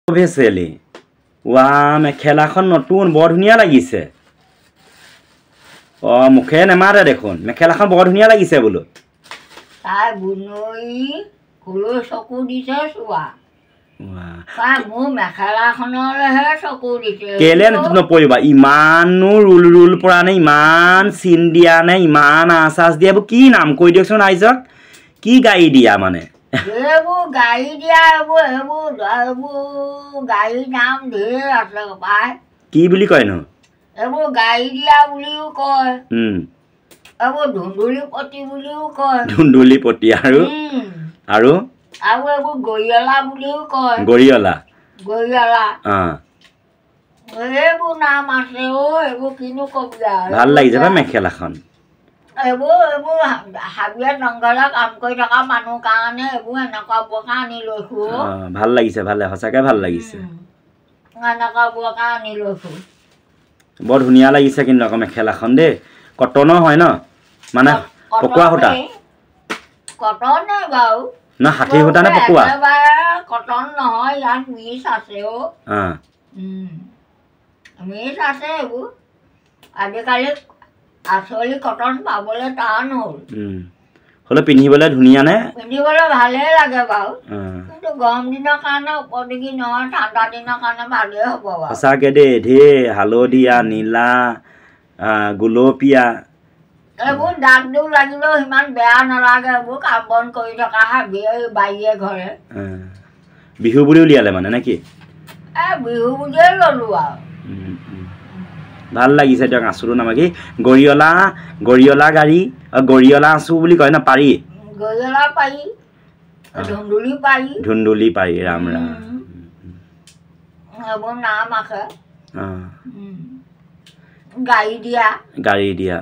ভেচেলি ৱা মেখেলাখন নতুন বৰ ধুনীয়া লাগিছে মুখে নেমাৰে দেখোন মেখেলাখন বৰ ধুনীয়া লাগিছে বোলো তাই বুনই কলৈ চকু দিছে চোৱা তাই মোৰ মেখেলাখনলৈহে চকু দিছে কেলে নপৰিবা ইমানো ৰুল পৰা নে ইমান চিন দিয়া নে ইমান আচাচ দিয়া কি নাম কৈ দিয়কচোন আইজক কি গাড়ী দিয়া মানে এইবোৰ গাড়ী দিয়া এইবোৰ গাড়ীৰ নাম ঢেৰ আছে পাই কি বুলি কয়নো এইবোৰ গাড়ী দিয়া বুলিও কয় এইবোৰ ধুন্দুলিপতি বুলিও কয় ধুন্দুলিপতি আৰু আৰু এইবোৰ গৰিয়লা বুলিও কয় গৰিয়লা এইবোৰ নাম আছে এইবোৰ কিনো কবি আৰু ভাল লাগিছে বা মেখেলাখন এইবোৰ হাবিয়ে জংঘলত কাম কৰি থকা মানুহ কাৰণে এইবোৰ এনেকুৱা বোকা আনি লৈছো ভাল লাগিছে ভালে সঁচাকে ভাল লাগিছে এনেকুৱা বোকা আনি লৈছো বৰ ধুনীয়া লাগিছে কিন্তু আকৌ মেখেলাখন দেই কটনৰ হয় ন মানে পকোৱা সূতা কটনে বাৰু না ষাঠি সূতা নে পকোৱা কটন নহয় ইয়াত মিক্স আছে মিক্স আছে এইবোৰ আজিকালি আচলি কটন পাবলৈ টান হ'ল হ'লে পিন্ধিবলৈ ধুনীয়া নে পিন্ধিবলৈ ভালেই লাগে বাৰু কিন্তু গৰম দিনৰ কাৰণে উপযোগী নহয় ঠাণ্ডা দিনৰ কাৰণে ভালেই হ'ব বাৰু সঁচাকে দেই ঢেৰ হালধীয়া নীলা গুলপীয়া এইবোৰ দাগ দুখ লাগিলেও সিমান বেয়া নালাগে এইবোৰ কাম বন কৰি থকা বাৰীয়ে ঘৰে বিহু বুলি উলিয়ালে মানে নে কি বিহু বুলিয়ে ল'লো আৰু ভাল লাগিছে দিয়ক আঁচুৰো নামে কি গৰিয়লা গাড়ী গৰিয়লা আঁচু বুলি কয় ন পাৰি গৰিয়লা পাৰি ধুন্দুলি পাৰি ৰাম ৰাম এইবোৰ নাম আছে গাড়ী দিয়া